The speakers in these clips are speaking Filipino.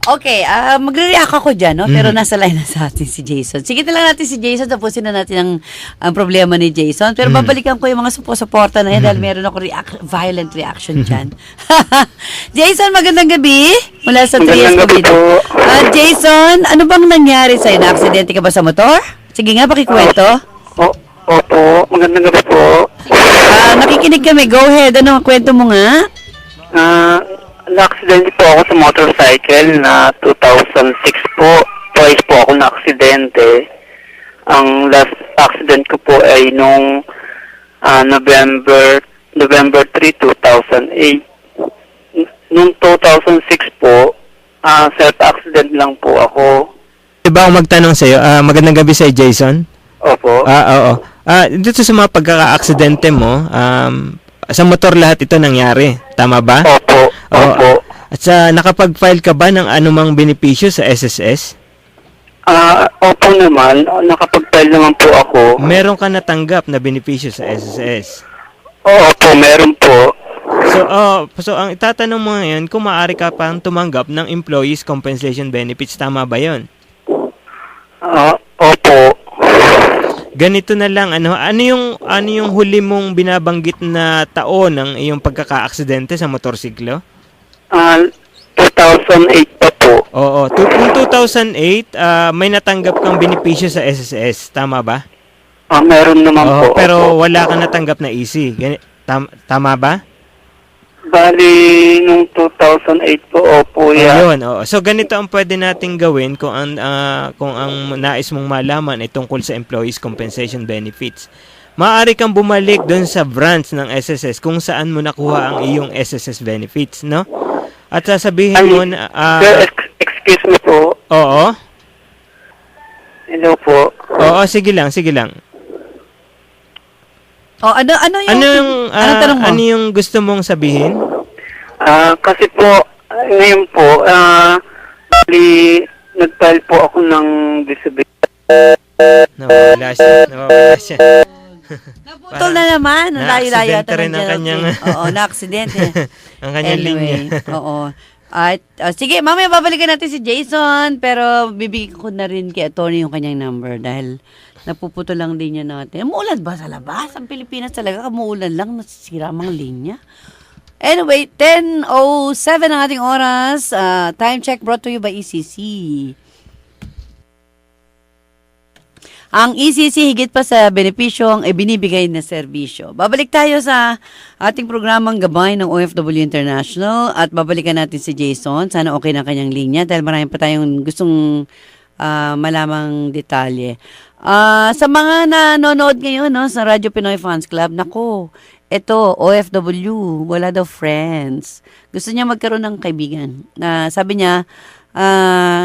Okay, magre-react ako dyan, no? Pero nasa line na sa atin si Jason. Sige na lang natin si Jason, tapusin na natin ang problema ni Jason. Pero babalikan ko yung mga suporta na yan dahil meron ako violent reaction dyan. Jason, magandang gabi. Mula sa Trias Cavite. Jason, ano bang nangyari sa'yo? Na-aksidente ka ba sa motor? Sige nga, pakikwento. Opo, magandang gabi po. Nakikinig kami. Go ahead. Ano, kwento mo nga? Na-aksidente po ako sa motorcycle na 2006 po. Twice po ako na-aksidente. Ang last accident ko po ay nung November 3, 2008. Nung 2006 po, self-accident lang po ako. Diba ako magtanong sa'yo, magandang gabi sa'yo, Jason? Opo. Oo. Dito sa mga pagkaka-aksidente mo, sa motor lahat ito nangyari. Tama ba? Opo. Opo. At nakapag-file ka ba ng anumang benepisyo sa SSS? Opo naman. Nakapag-file naman po ako. Meron ka natanggap na benepisyo sa SSS? Opo, meron po. So ang itatanong mo ngayon, kung maaari ka pang tumanggap ng Employees Compensation Benefits, tama ba yon? Opo. Ganito na lang, ano yung huli mong binabanggit na taon ng iyong pagkaka-aksidente sa motorsiklo? 2008 pa po. Oo, kung 2008, may natanggap kang benepisyo sa SSS, tama ba? Meron naman po. Pero wala kang natanggap na easy. Tama ba? Bali, nung 2008 po, opo yan. Ayun, oo. So ganito ang pwede nating gawin kung ang nais mong malaman ay tungkol sa Employees Compensation Benefits. Maaari kang bumalik doon sa branch ng SSS kung saan mo nakuha ang iyong SSS benefits, no? At sasabihin mo na... excuse me po. Oo. Hello po. Oo, sige lang. Ano tanong mo? Ano yung gusto mong sabihin? Kasi po, ngayon po, nag-file po ako ng disability. Nawawala siya. Naputol na naman. Layo-layo Na-aksidente rin ang kanyang... Oo, na-aksidente. ang kanyang linya. Oo. At, sige, mamaya babalikan natin si Jason, pero bibigyan ko na rin kay Atty. Yung kanyang number dahil napuputol lang din niya natin. Umuulan ba sa labas? Ang Pilipinas talaga, umuulan lang, nasisira mga linya. Anyway, 10:07 ang ating oras. Time check brought to you by ECC. Ang ECC higit pa sa benepisyong binibigay na serbisyo. Babalik tayo sa ating programang Gabay ng OFW International at babalikan natin si Jason. Sana okay na kanyang linya dahil marami pa tayong gustong malamang detalye. Sa mga nanonood ngayon sa Radyo Pinoy Fans Club, nako, ito, OFW, wala daw friends. Gusto niya magkaroon ng kaibigan. Sabi niya,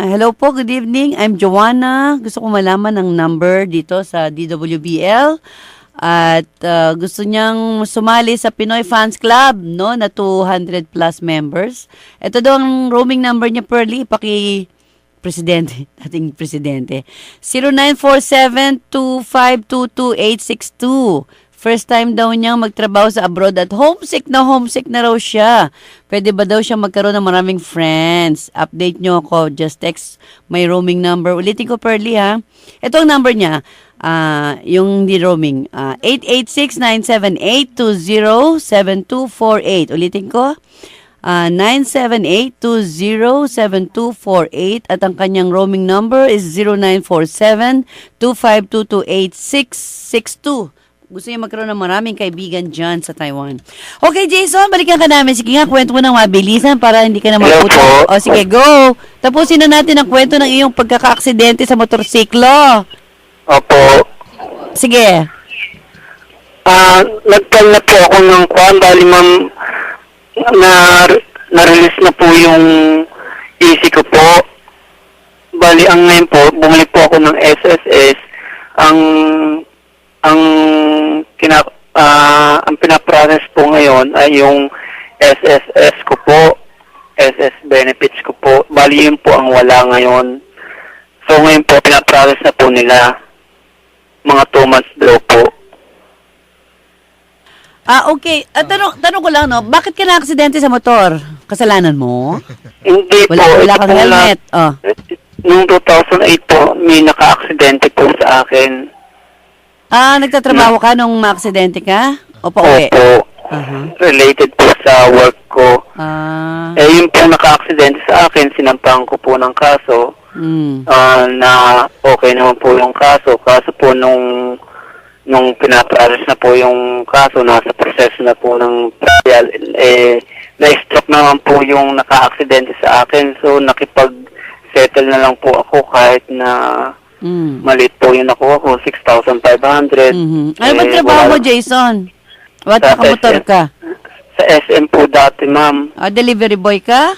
hello po, good evening. I'm Joanna. Gusto ko malaman ang number dito sa DWBL. At gusto niyang sumali sa Pinoy Fans Club, no, na 200 plus members. Ito daw ang roaming number niya, Pearly. Ating presidente. 0947-2522862. First time daw niyang magtrabaho sa abroad at homesick na raw siya. Pwede ba daw siya magkaroon ng maraming friends? Update niyo ako. Just text my roaming number. Ulitin ko, Pearly, ha? Ito ang number niya. Yung di roaming. 886-978-207248. Ulitin ko. 978-207248 at ang kanyang roaming number is 0947-2522862. Gusto niya magkaroon ng maraming kaibigan dyan sa Taiwan. Okay, Jason, balikan ka namin. Sige nga, kwento mo ng mabilisan para hindi ka na maputo. O sige, go! Tapusin na natin ang kwento ng iyong pagkaka-aksidente sa motorsiklo. Opo. Sige. Nag-file na po ako ng bali ma'am, na-release na po yung EC ko po. Bali, ang ngayon po, bumalik po ako ng SSS. Ang pinaprocess po ngayon ay yung SSS ko po, SS benefits ko po. Bali, yun po ang wala ngayon. So, ngayon po, pinaprocess na po nila. Mga 2 months daw po. Okay. Tanong ko lang, no? Bakit ka na-aksidente sa motor? Kasalanan mo? Hindi po. Wala ito kang po helmet. Oh. Noong 2008 po, may naka-aksidente po sa akin. Nagtatrabaho ka nung ma-aksidente ka? O pauwi? Opo. Aha. Related po sa work ko. Yun po naka-aksidente sa akin, sinampahan ko po ng kaso. Na okay naman po yung kaso. Kaso po nung pinaprocess na po yung kaso, nasa proseso na po ng trial, na-stroke naman po yung naka-aksidente sa akin. So, nakipag-settle na lang po ako kahit na maliit po yung nakuha ko, 6,500. Ano ba trabaho mo, Jason? What nakamotor ka? Sa SM po dati, ma'am. Delivery boy ka?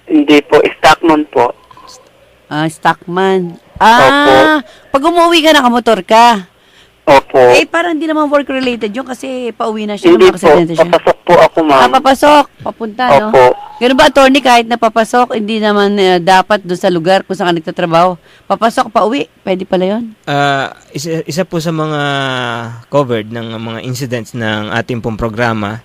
Hindi po, stockman po. Stockman. Opo. Pag umuwi ka, nakamotor ka. Opo. Parang hindi naman work-related yun kasi pauwi na siya. Hindi nung po, aksidente siya. papasok po ako, ma'am. Papasok. Papunta, no? Opo. Ganun ba, attorney, kahit na papasok, hindi naman dapat doon sa lugar kung saan ka nagtatrabaho. Papasok, pauwi. Pwede pala yun? Isa po sa mga covered ng mga incidents ng ating pong programa,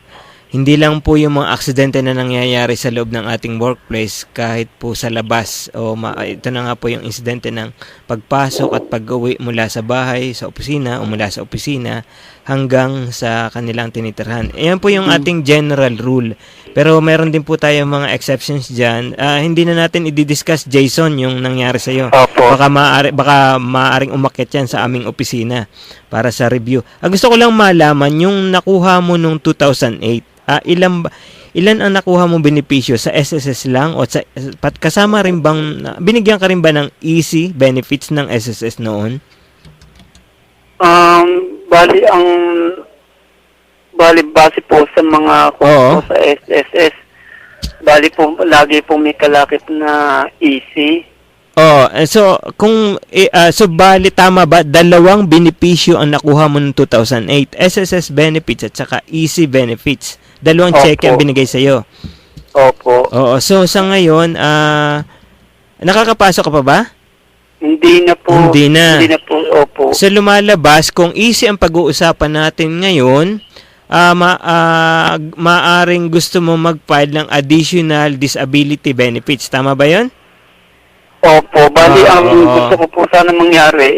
hindi lang po yung mga aksidente na nangyayari sa loob ng ating workplace, kahit po sa labas. Ito na nga po yung insidente ng pagpasok at pag-uwi mula sa bahay, sa opisina, o mula sa opisina, hanggang sa kanilang tinitirhan. Ayan po yung ating general rule. Pero meron din po tayo mga exceptions dyan. Hindi na natin i-discuss, Jason, yung nangyari sa'yo. Opo. Baka maaaring umakyat yan sa aming opisina para sa review. Gusto ko lang malaman, yung nakuha mo nung 2008, ilan ang nakuha mong benepisyo sa SSS lang o kasama rin bang binigyan ka rin ba ng easy benefits ng SSS noon? Bali base po sa mga Oo. sa SSS. Bali po lagi po may kalakip na easy. So bali tama ba, dalawang benepisyo ang nakuha mo noong 2008, SSS benefits at saka easy benefits. Dalawang Opo. check ang binigay sa iyo. Opo. Oo, so sa ngayon, nakakapasok ka pa ba? Hindi na po. Hindi na. Hindi na po. Opo. So lumalabas, kung easy ang pag-uusapan natin ngayon, maaring gusto mo mag-file ng additional disability benefits. Tama ba 'yon? Opo. Bali ang Oo. gusto ko po sana mangyari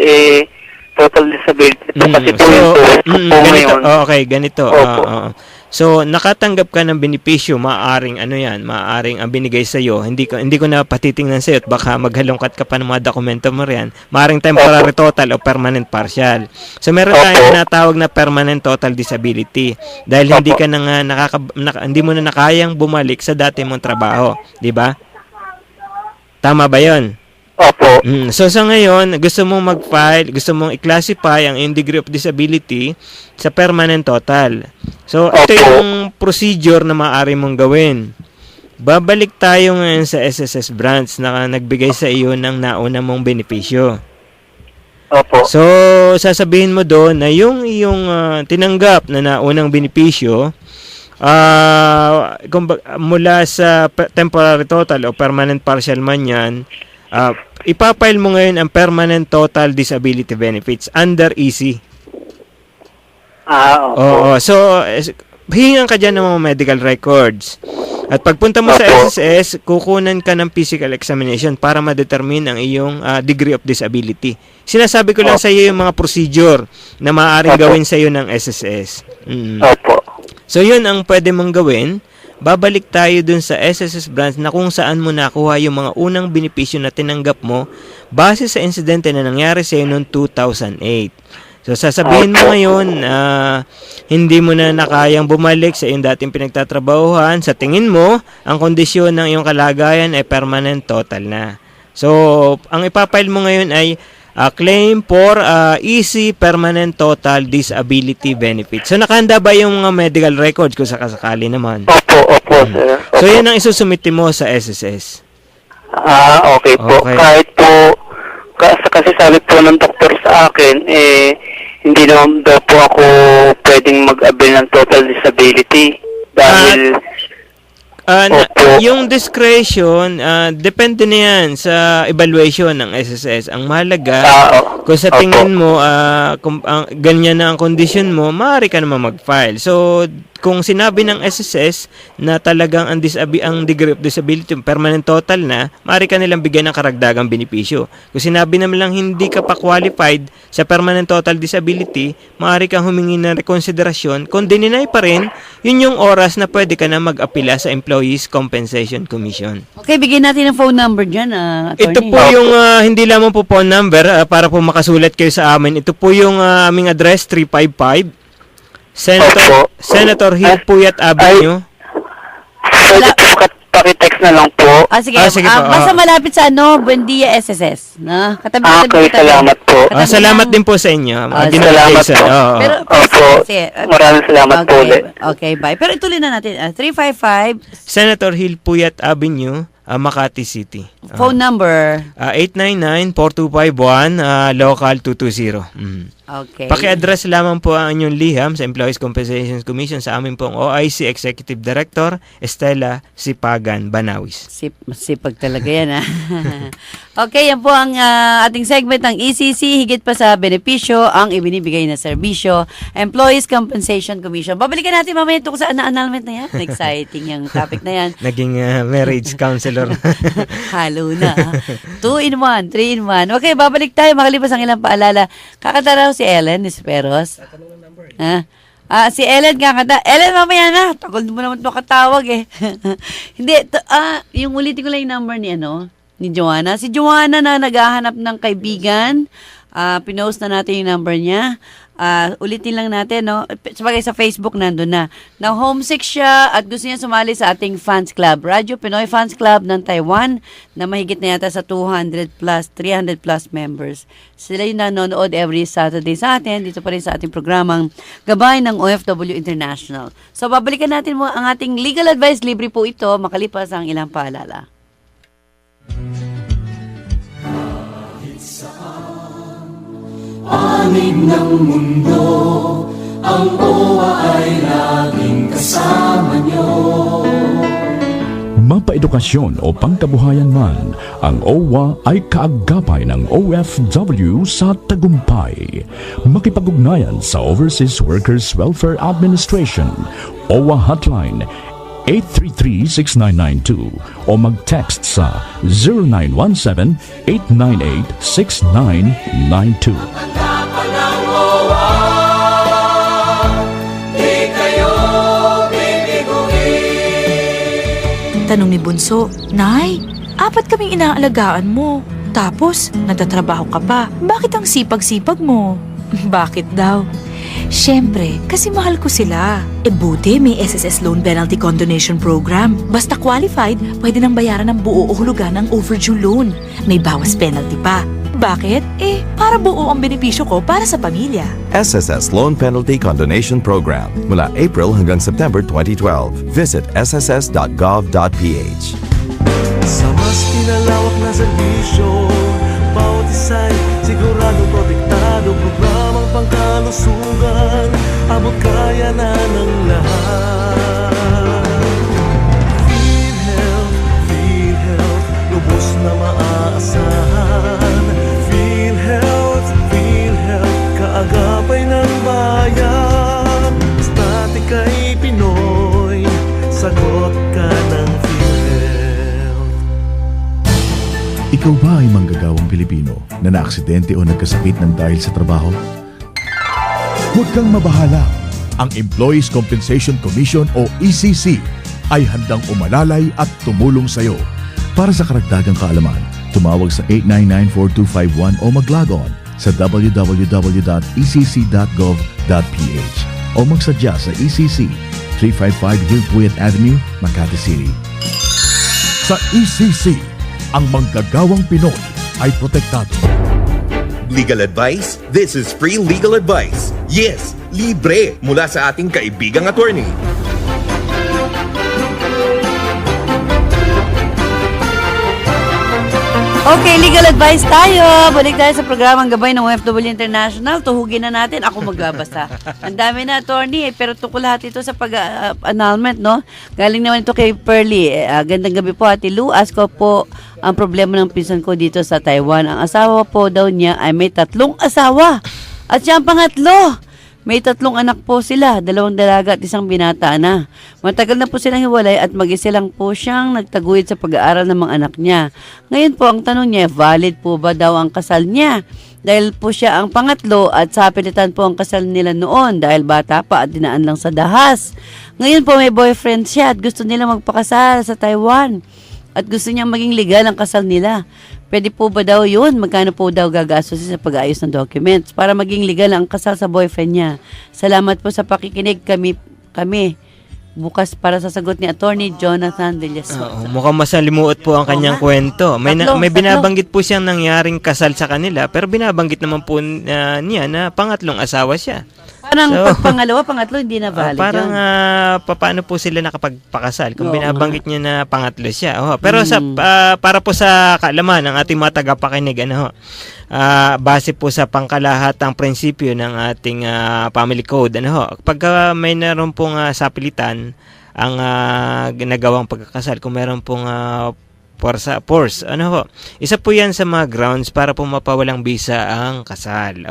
total disability. Ito kasi po yung test ko po ganito, ngayon. okay, ganito. Opo. So, nakatanggap ka ng benepisyo, maaring maaring ang binigay sa iyo. Hindi ko na patitingnan sa iyo at baka maghalongkat ka pa ng mga dokumento mo riyan. Maaring temporary total o permanent partial. So, meron tayong tinatawag na permanent total disability dahil hindi ka na nga hindi mo na nakayang bumalik sa dati mong trabaho, di ba? Tama ba 'yon? Opo. So sa ngayon, gusto mong mag-file, gusto mong i-classify ang iyong degree of disability sa permanent total. So ito yung procedure na maaari mong gawin. Babalik tayo ngayon sa SSS branch na nagbigay sa iyo ng nauna mong benepisyo. Opo. So sasabihin mo doon na yung iyong tinanggap na naunang benepisyo mula sa temporary total o permanent partial man yan, ipapile mo ngayon ang permanent total disability benefits under easy. Opo. Oo. So, hingan ka dyan ng mga medical records. At pagpunta mo sa SSS, kukunan ka ng physical examination para ma-determine ang iyong degree of disability. Sinasabi ko lang sa iyo yung mga procedure na maaaring gawin sa iyo ng SSS. Opo. So, yun ang pwede mong gawin. Babalik tayo dun sa SSS branch na kung saan mo nakuha yung mga unang benepisyo na tinanggap mo base sa insidente na nangyari sa iyo noong 2008. So, sasabihin mo ngayon, hindi mo na nakayang bumalik sa iyong dating pinagtatrabahuhan. Sa tingin mo, ang kondisyon ng iyong kalagayan ay permanent total na. So, ang ipapile mo ngayon ay claim for easy permanent total disability benefit. So, nakahanda ba yung mga medical records kung sakasakali naman? Opo, sir. So, yan ang isusumiti mo sa SSS. Okay po. Okay. Kahit po, kasi sabi po ng doktor sa akin, hindi naman daw po ako pwedeng mag-avail ng total disability dahil Opo. Yung discretion, depende na yan sa evaluation ng SSS. Ang mahalaga, kung sa tingin mo, kung ganyan na ang condition mo, maaari ka naman mag-file. So, kung sinabi ng SSS na talagang ang degree of disability, permanent total na, maaari ka nilang bigyan ng karagdagang benepisyo. Kung sinabi naman lang hindi ka pa qualified sa permanent total disability, maaari kang humingi ng rekonsiderasyon. Kung dininay pa rin, yun yung oras na pwede ka na mag-apila sa Employees Compensation Commission. Okay, bigyan natin ng phone number dyan, attorney. Ito po yung, hindi lamang po phone number, para po makasulat kayo sa amin. Ito po yung aming address, 355 Senator Hill Puyat Avenue. Pwede po pakitext na lang po. Sige, sige po, basta malapit sa Buendia SSS. Na? Katabi Okay, salamat po. Salamat din po sa inyo. Salamat po. Pero, Opo. Maraming salamat po ulit. Okay, bye. Pero ituloy na natin. 355 Senator Hill Puyat Avenue, Makati City. phone number. 899-4251, local 220. Okay. Paki-address lamang po ang inyong liham sa Employees Compensation Commission sa aming pong OIC Executive Director, Estela Sipagan Banawis. Sipag talaga yan, ha? Okay, yan po ang ating segment ng ECC, higit pa sa benepisyo, ang ibinibigay na serbisyo, Employees Compensation Commission. Babalikan natin mamaya ito sa annulment na yan. Exciting yung topic na yan. Naging marriage counselor. Halo na. 2-in-1, 3-in-1. Okay, babalik tayo makalipas ang ilang paalala. Kakanta raw si Ellen Nisperos. Si Ellen kakanta. Ellen, mamaya na. Tagal mo naman makatawag eh. Hindi, yung ulitin ko lang yung number ni Joanna. Si Joanna na naghahanap ng kaibigan. Pinost na natin yung number niya. Ulitin lang natin, no? Sabagay sa Facebook, nandun na. Na homesick siya at gusto niya sumali sa ating fans club. Radyo Pinoy Fans Club ng Taiwan na mahigit na yata sa 300 plus members. Sila yung nanonood every Saturday sa atin. Dito pa rin sa ating programang Gabay ng OFW International. So, babalikan natin mo ang ating legal advice. Libre po ito, makalipas ang ilang paalala. Panig ng mundo, ang OWA ay laging kasama nyo. Mapaedukasyon o pangkabuhayan man, ang OWA ay kaagapay ng OFW sa tagumpay. Makipag-ugnayan sa Overseas Workers Welfare Administration, OWA Hotline 833-6992 o mag-text sa 0917-898-6992. Hanggapan ng OWA, di kayo bibiguin. Tanong ni Bunso, Nay, 4 kaming inaalagaan mo. Tapos, nagtatrabaho ka pa. Bakit ang sipag-sipag mo? Bakit daw? Siyempre, kasi mahal ko sila. Buti may SSS Loan Penalty Condonation Program. Basta qualified, pwede nang bayaran ng buo o hulugan ng overdue loan. May bawas penalty pa. Bakit? Para buo ang benepisyo ko para sa pamilya. SSS Loan Penalty Condonation Program mula April hanggang September 2012. Visit sss.gov.ph. Sa mas pinalawak na serbisyo, bawat isa'y siguradong protektado. Programang pangkalusugan, abot kaya na ng lahat. PhilHealth, lubos na maaasahan. PhilHealth, kaagapay ng bayan. Basta kay Pinoy, sagot ka ng PhilHealth. Ikaw ba ay manggagawang Pilipino na naaksidente o nagkasakit ng dahil sa trabaho? Huwag kang mabahala. Ang Employees Compensation Commission o ECC ay handang umalalay at tumulong sa iyo. Para sa karagdagang kaalaman, tumawag sa 899-4251 o mag-log on sa www.ecc.gov.ph o magsadya sa ECC 355 Hill Puyat Avenue, Makati City. Sa ECC, ang manggagawang Pinoy ay protektado. Legal advice? This is free legal advice. Yes, libre mula sa ating kaibigang attorney. Okay, legal advice tayo. Balik tayo sa programang Gabay ng OFW International. Tuhugin na natin. Ako magbabasa. Ang dami na, attorney. Pero tungkol lahat ito sa pag-annulment, no? Galing naman ito kay Pearly. Gandang gabi po, Ate Lou. Ask ko po ang problema ng pinsan ko dito sa Taiwan. Ang asawa po daw niya ay may 3 asawa. At siya ang pangatlo. May 3 anak po sila, 2 dalaga at 1 binata na. Matagal na po silang hiwalay at mag-isa lang po siyang nagtaguyod sa pag-aaral ng mga anak niya. Ngayon po, ang tanong niya, valid po ba daw ang kasal niya? Dahil po siya ang pangatlo at sa pilitan po ang kasal nila noon dahil bata pa at dinaan lang sa dahas. Ngayon po may boyfriend siya at gusto nila magpakasal sa Taiwan. At gusto niyang maging legal ang kasal nila. Pwede po ba daw yun? Magkano po daw gagastusin sa pag-ayos ng documents para maging legal ang kasal sa boyfriend niya? Salamat po sa pakikinig. Kami bukas para sa sagot ni Attorney Jonathan De La Sosa. Mukhang masalimuot po ang kanyang kwento. May binabanggit po siyang nangyaring kasal sa kanila, pero binabanggit naman po niya na pangatlong asawa siya. Parang pag pangalawa, pangatlo, hindi na valid parang yun. paano po sila nakapagpakasal kung Oo binabanggit niya na pangatlo siya. Pero para po sa kaalaman ng ating mga tagapakinig, base po sa pangkalahatang prinsipyo ng ating family code, pagka may naroon pong sapilitan ang ginagawang pagkakasal, kung meron pong force, isa po yan sa mga grounds para po mapawalang bisa ang kasal.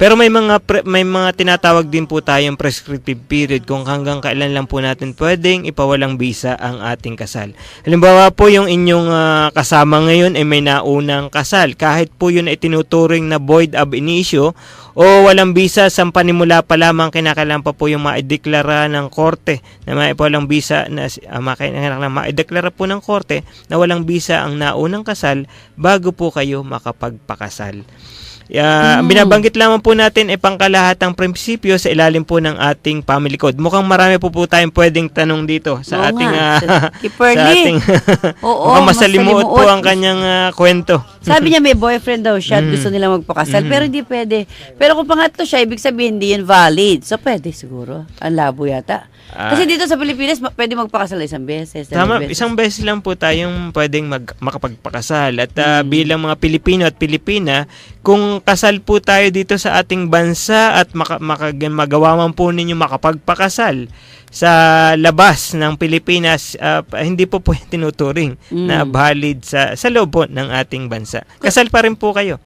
Pero may mga tinatawag din po tayong prescriptive period kung hanggang kailan lang po natin pwedeng ipawalang bisa ang ating kasal. Halimbawa po, yung inyong kasama ngayon ay may naunang kasal, kahit po yun ay tinuturing na void ab initio o walang bisa sa panimula pa lamang, kinakailangan pa po yung maideklara ng korte na may walang bisa na maideklara po ng korte na walang bisa ang naunang kasal bago po kayo makapagpakasal. Binabanggit lamang po natin ay pangkalahatang prinsipyo sa ilalim po ng ating family code. Mukhang marami po tayong pwedeng tanong dito sa ating mukhang masalimuot po ang kanyang kwento. Sabi niya may boyfriend daw siya at gusto nila magpakasal, pero hindi pwede. Pero kung pangatlo siya, ibig sabihin hindi yun valid. So pwede siguro. Ang labo yata. Kasi dito sa Pilipinas, pwede magpakasal 1 beses. Tama, 1 beses lang po tayong pwedeng makapagpakasal. At bilang mga Pilipino at Pilipina, kung kasal po tayo dito sa ating bansa at magawa man po ninyo makapagpakasal sa labas ng Pilipinas, hindi po tinuturing na valid sa loob po ng ating bansa. Kasal pa rin po kayo.